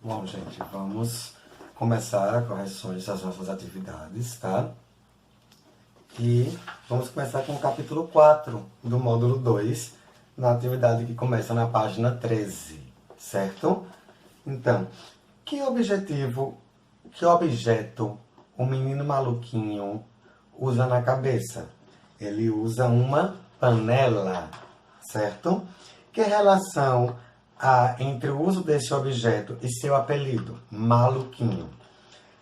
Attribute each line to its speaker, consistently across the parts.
Speaker 1: Bom, gente, vamos começar a correções das nossas atividades, tá? E vamos começar com o capítulo 4 do módulo 2, na atividade que começa na página 13, certo? Então, que objeto o menino maluquinho usa na cabeça? Ele usa uma panela, certo? Que relação há entre o uso desse objeto e seu apelido, maluquinho?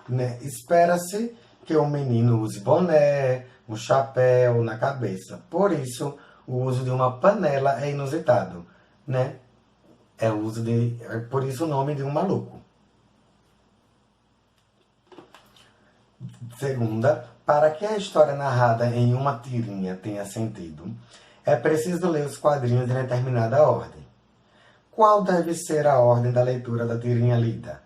Speaker 1: Né? Espera-se que o menino use boné, um chapéu na cabeça. Por isso, o uso de uma panela é inusitado, né? Por isso o nome de um maluco. Segunda, para que a história narrada em uma tirinha tenha sentido, é preciso ler os quadrinhos em determinada ordem. Qual deve ser a ordem da leitura da tirinha lida?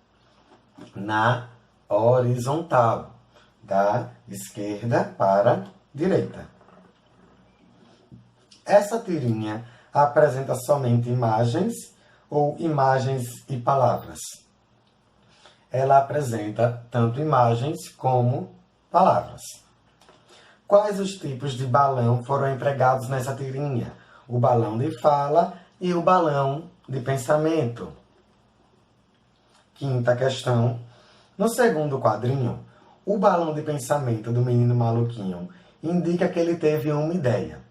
Speaker 1: Na horizontal, da esquerda para a direita. Essa tirinha apresenta somente imagens ou imagens e palavras? Ela apresenta tanto imagens como palavras. Quais os tipos de balão foram empregados nessa tirinha? O balão de fala e o balão de pensamento. Quinta questão. No segundo quadrinho, o balão de pensamento do menino maluquinho indica que ele teve uma ideia.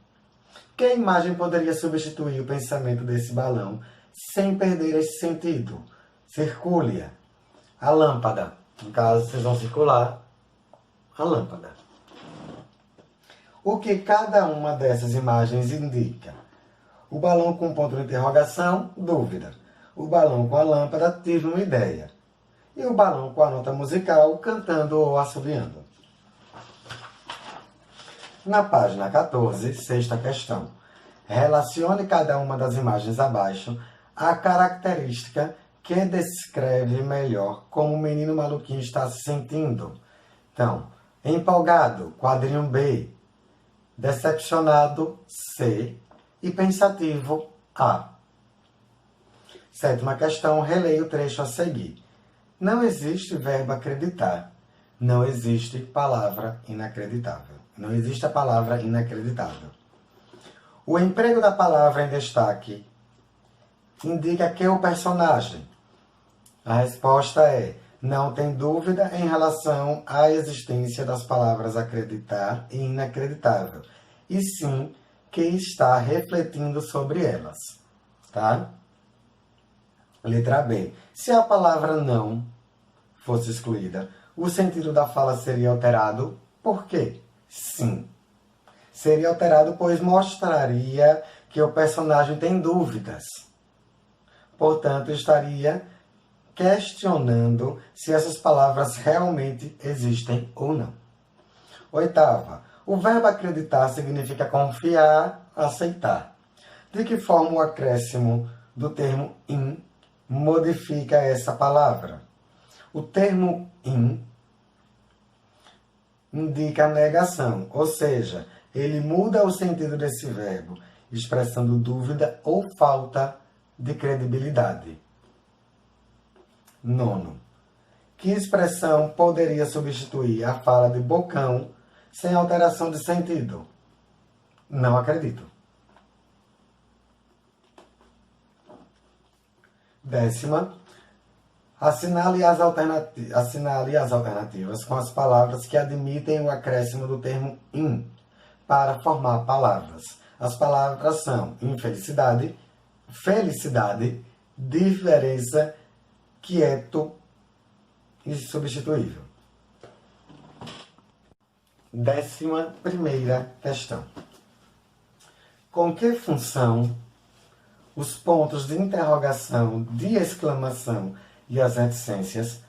Speaker 1: Que imagem poderia substituir o pensamento desse balão sem perder esse sentido? Circule-a. A lâmpada. No caso, vocês vão circular a lâmpada. O que cada uma dessas imagens indica? O balão com ponto de interrogação, dúvida. O balão com a lâmpada, tive uma ideia. E o balão com a nota musical, cantando ou assobiando. Na página 14, sexta questão. Relacione cada uma das imagens abaixo à característica que descreve melhor como o menino maluquinho está se sentindo. Então, empolgado, quadrinho B. Decepcionado, C. E pensativo, A. Sétima questão, releia o trecho a seguir. Não existe verbo acreditar. Não existe palavra inacreditável. Não existe a palavra inacreditável. O emprego da palavra em destaque indica que o personagem. A resposta é: não tem dúvida em relação à existência das palavras acreditar e inacreditável, e sim que está refletindo sobre elas. Tá? Letra B. Se a palavra não fosse excluída, o sentido da fala seria alterado. Por quê? Sim. Seria alterado pois mostraria que o personagem tem dúvidas. Portanto, estaria questionando se essas palavras realmente existem ou não. Oitava. O verbo acreditar significa confiar, aceitar. De que forma o acréscimo do termo in modifica essa palavra? O termo in indica negação, ou seja, ele muda o sentido desse verbo, expressando dúvida ou falta de credibilidade. Nono. Que expressão poderia substituir a fala de Bocão sem alteração de sentido? Não acredito. Décima. Assinale as alternativas com as palavras que admitem o acréscimo do termo in para formar palavras. As palavras são infelicidade, felicidade, diferença, quieto e substituível. 11ª questão. Com que função os pontos de interrogação, de exclamação e as reticências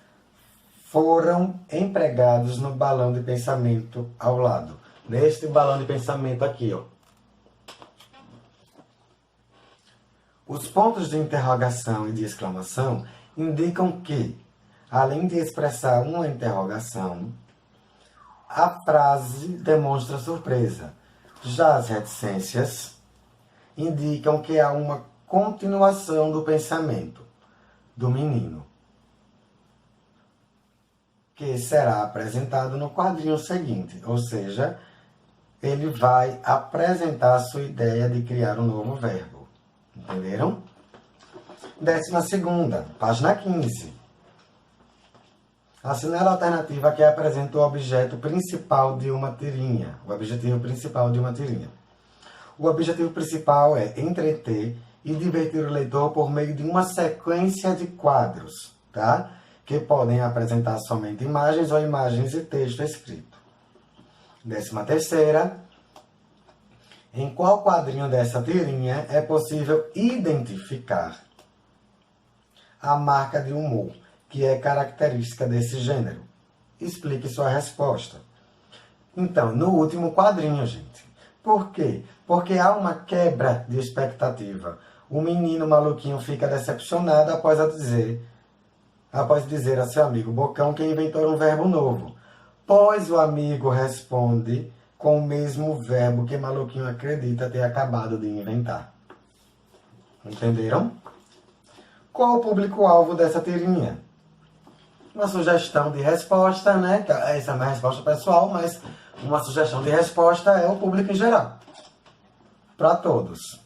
Speaker 1: foram empregados no balão de pensamento ao lado? Neste balão de pensamento aqui, ó. Os pontos de interrogação e de exclamação indicam que, além de expressar uma interrogação, a frase demonstra surpresa. Já as reticências indicam que há uma continuação do pensamento do menino. que será apresentado no quadrinho seguinte, ou seja, ele vai apresentar a sua ideia de criar um novo verbo. Entenderam? 12ª, página 15. Assinale a alternativa que apresenta o objeto principal de uma tirinha. O objetivo principal de uma tirinha. O objetivo principal é entreter e divertir o leitor por meio de uma sequência de quadros, tá? Que podem apresentar somente imagens ou imagens e texto escrito. 13ª. Em qual quadrinho dessa tirinha é possível identificar a marca de humor que é característica desse gênero? Explique sua resposta. Então, no último quadrinho, gente. Por quê? Porque há uma quebra de expectativa. O menino maluquinho fica decepcionado após dizer a seu amigo Bocão que inventou um verbo novo. Pois o amigo responde com o mesmo verbo que maluquinho acredita ter acabado de inventar. Entenderam? Qual o público-alvo dessa tirinha? Uma sugestão de resposta, né? Essa é uma resposta pessoal, mas uma sugestão de resposta é o público em geral. Para todos.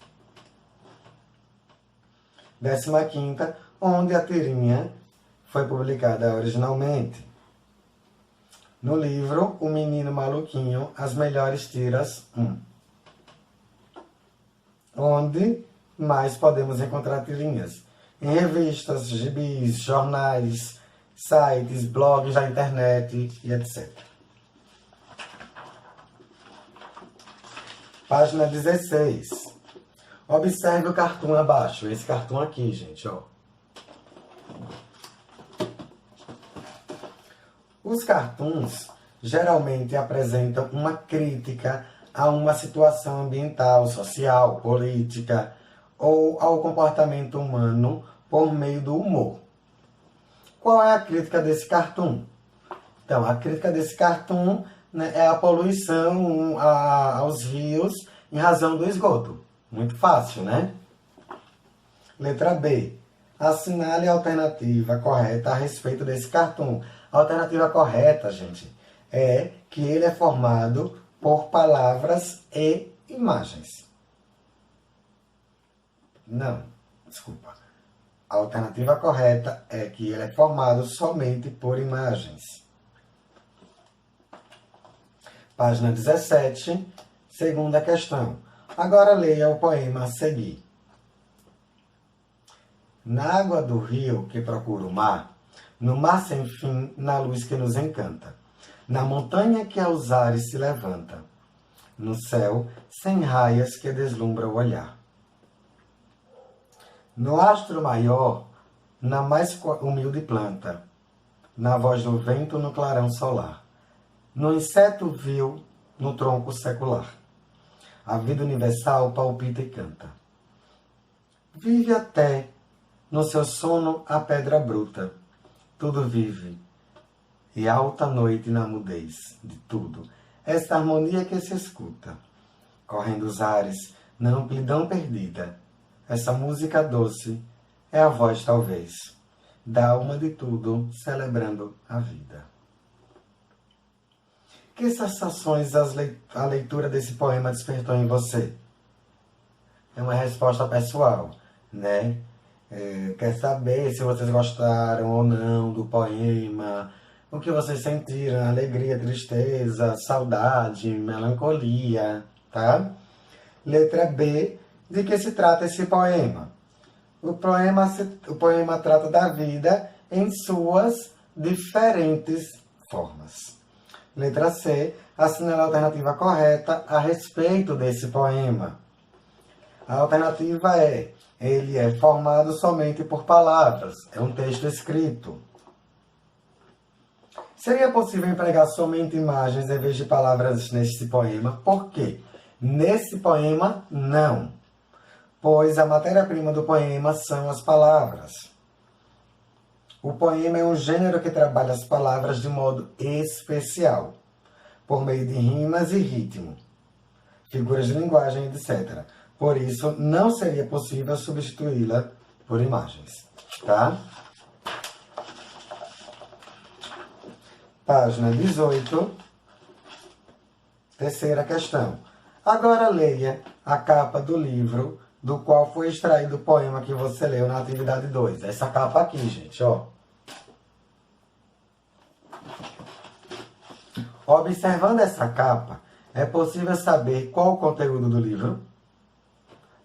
Speaker 1: 15ª, onde a tirinha foi publicada originalmente. No livro O Menino Maluquinho, As Melhores Tiras 1. Onde mais podemos encontrar tirinhas? Em revistas, gibis, jornais, sites, blogs da internet e etc. Página 16. Observe o cartoon abaixo. Esse cartoon aqui, gente, ó. Os cartoons geralmente apresentam uma crítica a uma situação ambiental, social, política ou ao comportamento humano por meio do humor. Qual é a crítica desse cartoon? Então, a crítica desse cartoon, né, é a poluição aos rios em razão do esgoto. Muito fácil, né? Letra B. Assinale a alternativa correta a respeito desse cartoon. A alternativa correta, gente, é que ele é formado por palavras e imagens. Não, desculpa. A alternativa correta é que ele é formado somente por imagens. Página 17, segunda questão. Agora leia o poema a seguir. Na água do rio que procura o mar, no mar sem fim, na luz que nos encanta, na montanha que aos ares se levanta, no céu sem raias que deslumbra o olhar. No astro maior, na mais humilde planta, na voz do vento no clarão solar, no inseto vil, no tronco secular, a vida universal palpita e canta. Vive até, no seu sono, a pedra bruta, tudo vive, e alta noite na mudez de tudo, esta harmonia que se escuta, correndo os ares, na amplidão perdida, essa música doce é a voz, talvez, da alma de tudo, celebrando a vida. Que sensações a leitura desse poema despertou em você? É uma resposta pessoal, né? Quer saber se vocês gostaram ou não do poema, o que vocês sentiram, alegria, tristeza, saudade, melancolia, tá? Letra B, de que se trata esse poema? O poema trata da vida em suas diferentes formas. Letra C, assinale a alternativa correta a respeito desse poema. A alternativa é: ele é formado somente por palavras, é um texto escrito. Seria possível empregar somente imagens em vez de palavras nesse poema? Por quê? Nesse poema, não. Pois a matéria-prima do poema são as palavras. O poema é um gênero que trabalha as palavras de modo especial, por meio de rimas e ritmo, figuras de linguagem, etc. Por isso, não seria possível substituí-la por imagens, tá? Página 18. Terceira questão. Agora leia a capa do livro do qual foi extraído o poema que você leu na atividade 2. Essa capa aqui, gente, ó. Observando essa capa, é possível saber qual o conteúdo do livro?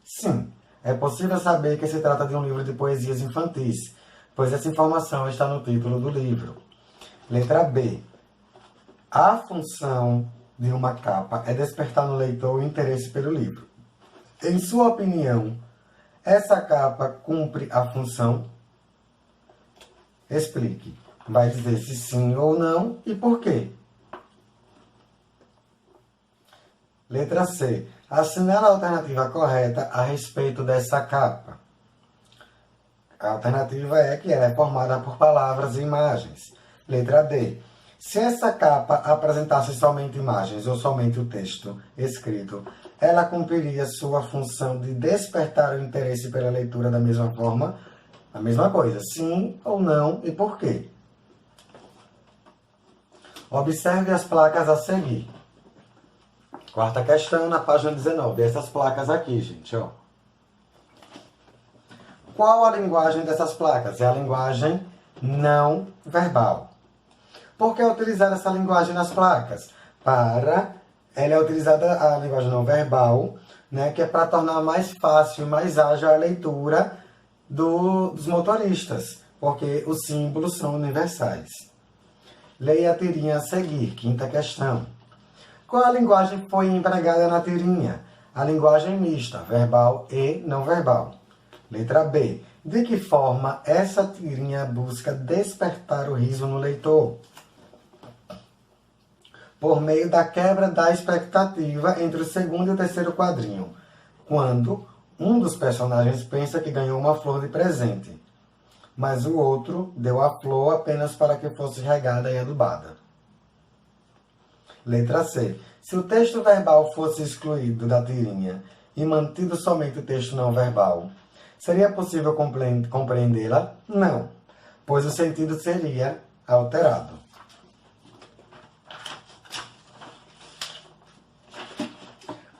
Speaker 1: Sim, é possível saber que se trata de um livro de poesias infantis, pois essa informação está no título do livro. Letra B. A função de uma capa é despertar no leitor o interesse pelo livro. Em sua opinião, essa capa cumpre a função? Explique. Vai dizer se sim ou não e por quê. Letra C. Assinale a alternativa correta a respeito dessa capa. A alternativa é que ela é formada por palavras e imagens. Letra D. Se essa capa apresentasse somente imagens ou somente o texto escrito, ela cumpriria sua função de despertar o interesse pela leitura da mesma forma? A mesma coisa, sim ou não e por quê? Observe as placas a seguir. Quarta questão, na página 19. Essas placas aqui, gente, ó. Qual a linguagem dessas placas? É a linguagem não verbal. Por que utilizar essa linguagem nas placas? Ela é utilizada a linguagem não verbal, né, que é para tornar mais fácil e mais ágil a leitura dos motoristas, porque os símbolos são universais. Leia a tirinha a seguir, quinta questão. Qual a linguagem foi empregada na tirinha? A linguagem mista, verbal e não verbal. Letra B. De que forma essa tirinha busca despertar o riso no leitor? Por meio da quebra da expectativa entre o segundo e o terceiro quadrinho, quando um dos personagens pensa que ganhou uma flor de presente, mas o outro deu a flor apenas para que fosse regada e adubada. Letra C. Se o texto verbal fosse excluído da tirinha e mantido somente o texto não verbal, seria possível compreendê-la? Não, pois o sentido seria alterado.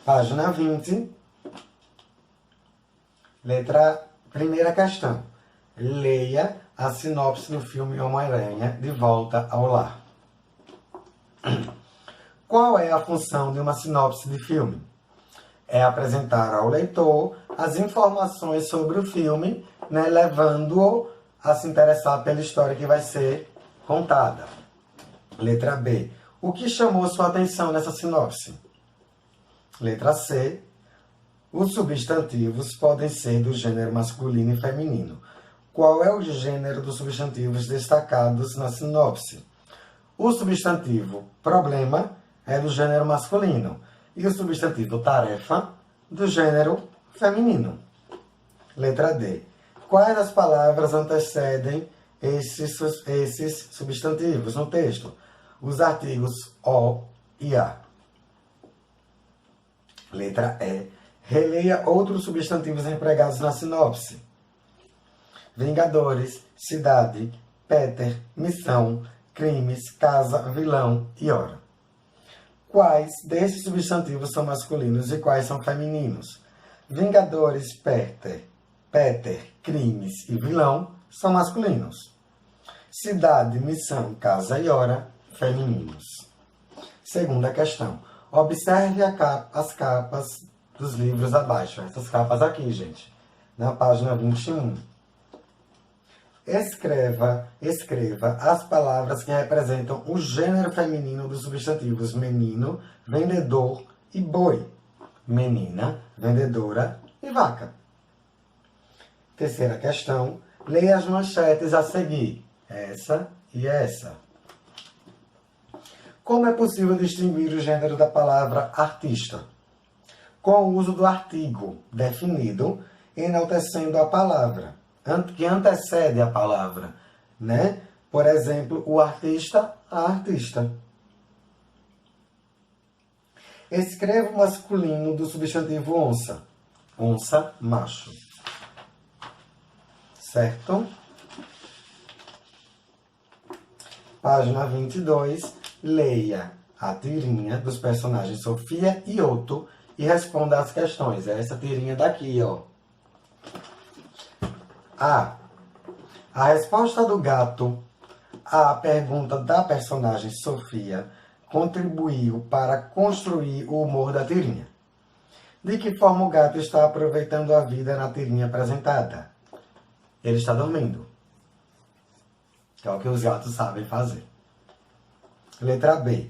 Speaker 1: Página 20. Primeira questão. Leia a sinopse do filme Homem-Aranha de Volta ao Lar. Qual é a função de uma sinopse de filme? É apresentar ao leitor as informações sobre o filme, né, levando-o a se interessar pela história que vai ser contada. Letra B. O que chamou sua atenção nessa sinopse? Letra C. Os substantivos podem ser do gênero masculino e feminino. Qual é o gênero dos substantivos destacados na sinopse? O substantivo problema é do gênero masculino e o substantivo tarefa do gênero feminino. Letra D. Quais as palavras antecedem esses substantivos no texto? Os artigos o e a. Letra E. Releia outros substantivos empregados na sinopse. Vingadores, cidade, Peter, missão, crimes, casa, vilão e hora. Quais desses substantivos são masculinos e quais são femininos? Vingadores, Peter, crimes e vilão são masculinos. Cidade, missão, casa e hora, femininos. Segunda questão. Observe as capas dos livros abaixo. Essas capas aqui, gente. Na página 21. Escreva as palavras que representam o gênero feminino dos substantivos menino, vendedor e boi. Menina, vendedora e vaca. Terceira questão. Leia as manchetes a seguir. Essa e essa. Como é possível distinguir o gênero da palavra artista? Com o uso do artigo definido, enaltecendo a palavra que antecede a palavra, né? Por exemplo, o artista, a artista. Escreva o masculino do substantivo onça. Onça, macho. Certo? Página 22, leia a tirinha dos personagens Sofia e Otto e responda as questões. É essa tirinha daqui, ó. A resposta do gato à pergunta da personagem Sofia contribuiu para construir o humor da tirinha. De que forma o gato está aproveitando a vida na tirinha apresentada? Ele está dormindo. Que é o que os gatos sabem fazer. Letra B.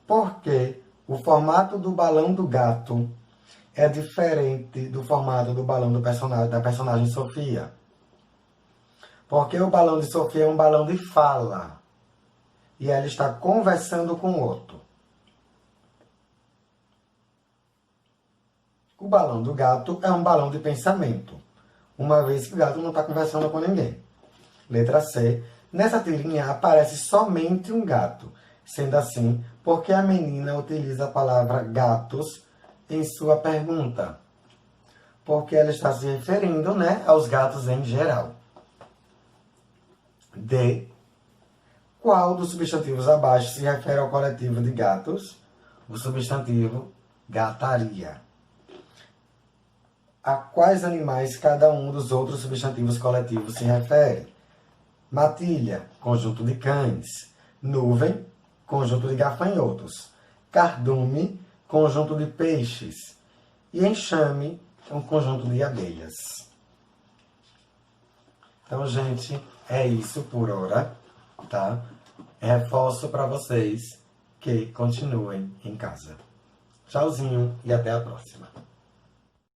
Speaker 1: Por que o formato do balão do gato é diferente do formato do balão da personagem Sofia? Porque o balão de Sofia é um balão de fala. E ela está conversando com o outro. O balão do gato é um balão de pensamento. Uma vez que o gato não está conversando com ninguém. Letra C. Nessa tirinha aparece somente um gato. Sendo assim, por que a menina utiliza a palavra gatos em sua pergunta? Porque ela está se referindo, aos gatos em geral. D. Qual dos substantivos abaixo se refere ao coletivo de gatos? O substantivo gataria. A quais animais cada um dos outros substantivos coletivos se refere? Matilha, conjunto de cães. Nuvem, conjunto de gafanhotos. Cardume, conjunto de peixes. E enxame, um conjunto de abelhas. Então, gente, é isso por hora, tá? Reforço para vocês que continuem em casa. Tchauzinho e até a próxima.